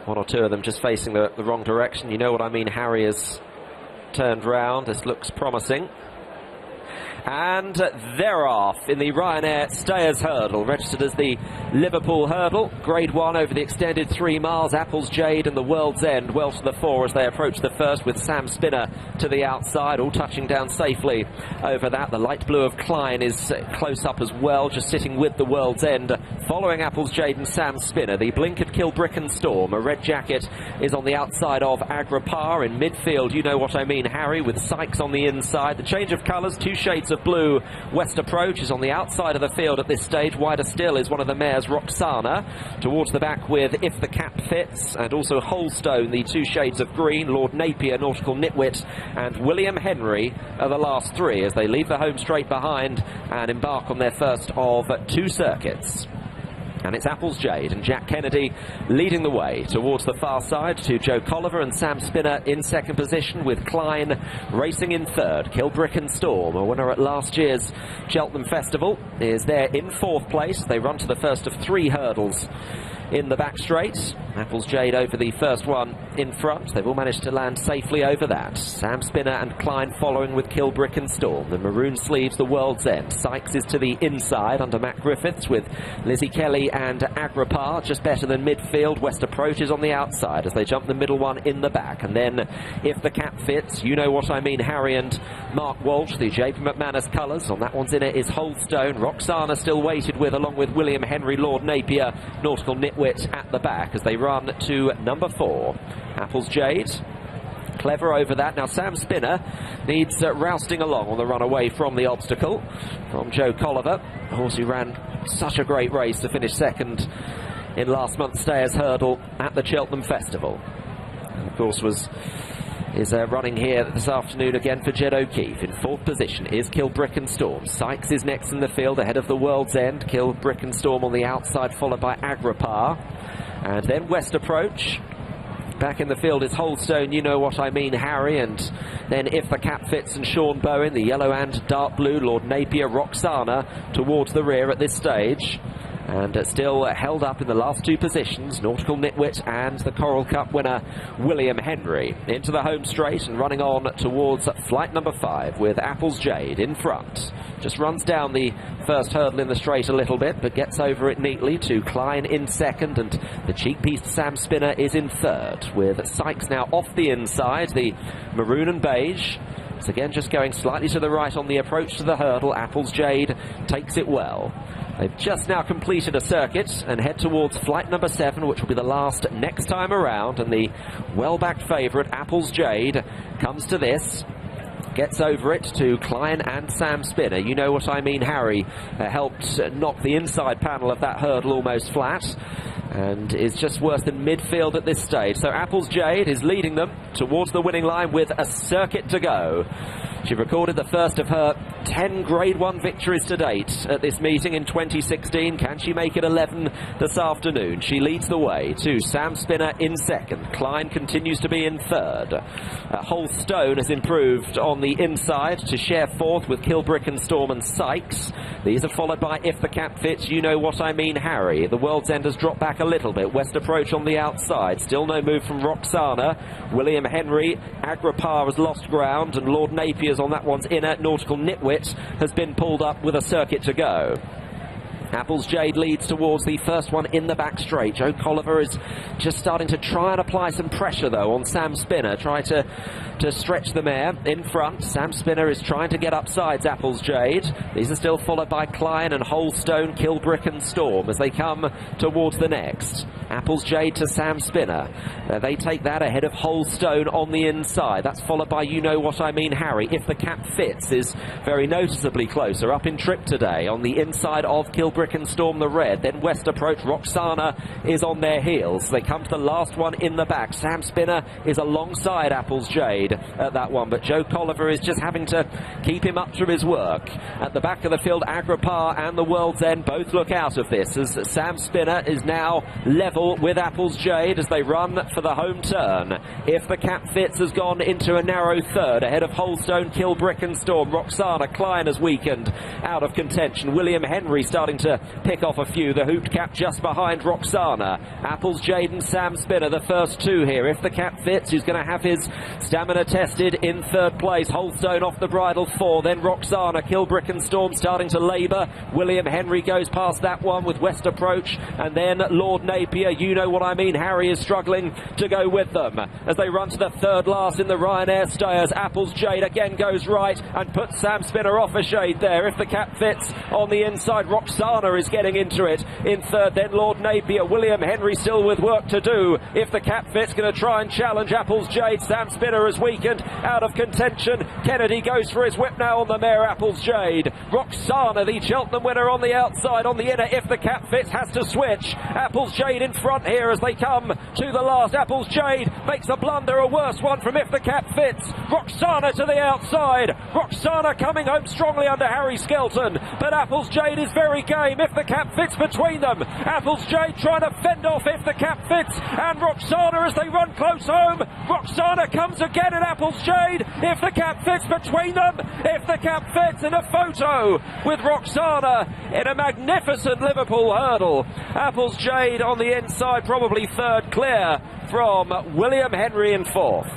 One or two of them just facing the wrong direction. You know what I mean, Harry has turned round. This looks promising. And they're off in the Ryanair Stayers Hurdle, registered as the Liverpool Hurdle. Grade 1 over the extended 3 miles. Apples Jade and the World's End well to the fore as they approach the first, with Sam Spinner to the outside, all touching down safely over that. The light blue of Klein is close up as well, just sitting with the World's End. Following Apples Jade and Sam Spinner, the blinkered Kilbricken Storm. A red jacket is on the outside of Agripar. In midfield, you know what I mean, Harry, with Sykes on the inside. The change of colours, 2 shades of blue. West Approach is on the outside of the field at this stage. Wider still is one of the mares, Roxana. Towards the back with If the Cap Fits, and also Holstone, the 2 shades of green. Lord Napier, Nautical Nitwit, and William Henry are the last 3 as they leave the home straight behind and embark on their first of 2 circuits. And it's Apples Jade and Jack Kennedy leading the way towards the far side to Joe Colliver and Sam Spinner in second position, with Klein racing in third. Kilbricken Storm, a winner at last year's Cheltenham Festival, is there in 4th place. They run to the first of 3 hurdles in the back straight. Apples Jade over the first one in front. They've all managed to land safely over that. Sam Spinner and Klein following with Kilbricken Storm. The maroon sleeves, the World's End. Sykes is to the inside under Matt Griffiths, with Lizzie Kelly and Agripar just better than midfield. West Approach is on the outside as they jump the middle one in the back. And then If the Cap Fits, you know what I mean, Harry and Mark Walsh, the JP McManus colours. On that one's in it is Holstone. Roxana still weighted with, along with William Henry, Lord Napier, Nautical Nitwit at the back as they run to number 4. Apples Jade, clever over that. Now Sam Spinner needs rousting along on the run away from the obstacle from Joe Colliver, a horse who ran such a great race to finish second in last month's Stayers Hurdle at the Cheltenham Festival. And of course is running here this afternoon again for Jed O'Keefe. In 4th position is Kilbricken Storm. Sykes is next in the field ahead of the World's End. Kilbricken Storm on the outside, followed by Agripar. And then West Approach. Back in the field is Holstone, you know what I mean, Harry. And then If the Cap Fits and Sean Bowen, the yellow and dark blue, Lord Napier, Roxana towards the rear at this stage. And still held up in the last 2 positions, Nautical Nitwit and the Coral Cup winner, William Henry. Into the home straight and running on towards flight number 5 with Apples Jade in front. Just runs down the first hurdle in the straight a little bit, but gets over it neatly to Klein in second, and the cheek-pieced Sam Spinner is in third, with Sykes now off the inside, the maroon and beige. So again, just going slightly to the right on the approach to the hurdle. Apples Jade takes it well. They've just now completed a circuit and head towards flight number 7, which will be the last next time around. And the well-backed favourite, Apples Jade, comes to this. Gets over it to Klein and Sam Spinner. You know what I mean, Harry helped knock the inside panel of that hurdle almost flat, and is just worse than midfield at this stage. So Apples Jade is leading them towards the winning line with a circuit to go. She recorded the first of her 10 Grade 1 victories to date at this meeting in 2016. Can she make it 11 this afternoon? She leads the way to Sam Spinner in second. Klein continues to be in third. Holstone has improved on the inside to share 4th with Kilbricken Storm and Sykes. These are followed by If the Cap Fits, you know what I mean, Harry. The World's End has dropped back a little bit. West Approach on the outside. Still no move from Roxana. William Henry, Agripar has lost ground, and Lord Napier's on that one's inner. Nautical Nitwit has been pulled up with a circuit to go. Apples Jade leads towards the first one in the back straight. Joe Colliver is just starting to try and apply some pressure, though, on Sam Spinner. Try to stretch the mare in front. Sam Spinner is trying to get up sides Apples Jade. These are still followed by Klein and Holstone, Kilbricken Storm as they come towards the next. Apples Jade to Sam Spinner. They take that ahead of Holstone on the inside. That's followed by You Know What I Mean, Harry. If the Cap Fits is very noticeably closer, up in trip today on the inside of Kilbricken Storm, the red. Then West Approach, Roxana is on their heels. They come to the last one in the back. Sam Spinner is alongside Apples Jade at that one, but Joe Colliver is just having to keep him up to his work. At the back of the field, Agripar and the World's End both look out of this as Sam Spinner is now level level with Apple's Jade as they run for the home turn. If the Cap Fits has gone into a narrow third ahead of Holstone, Kilbrick and Storm. Roxana Klein has weakened out of contention. William Henry starting to pick off a few. The Hooped Cap just behind Roxana. Apple's Jade and Sam Spinner, the first two here. If the Cap Fits, who's going to have his stamina tested in third place. Holstone off the bridle 4. Then Roxana, Kilbrick and Storm starting to labour. William Henry goes past that one with West Approach. And then Lord Napier, you know what I mean. Harry is struggling to go with them as they run to the third last in the Ryanair Stayers. Apple's Jade again goes right and puts Sam Spinner off a shade there. If the Cap Fits on the inside, Roxana is getting into it in third. Then Lord Napier, William Henry still with work to do. If the Cap Fits going to try and challenge Apple's Jade, Sam Spinner has weakened out of contention. Kennedy goes for his whip now on the mare Apple's Jade. Roxana, the Cheltenham winner, on the outside. On the inner, if the Cap Fits has to switch. Apple's Jade in front here as they come to the last. Apple's Jade makes a blunder, a worse one from If the Cap Fits. Roxana to the outside. Roxana coming home strongly under Harry Skelton, but Apple's Jade is very game. If the Cap Fits between them. Apple's Jade trying to fend off If the Cap Fits and Roxana as they run close home. Roxana comes again at Apple's Jade. If the Cap Fits between them. If the Cap Fits in a photo with Roxana in a magnificent Liverpool hurdle. Apple's Jade on the inside, probably third clear from William Henry in fourth.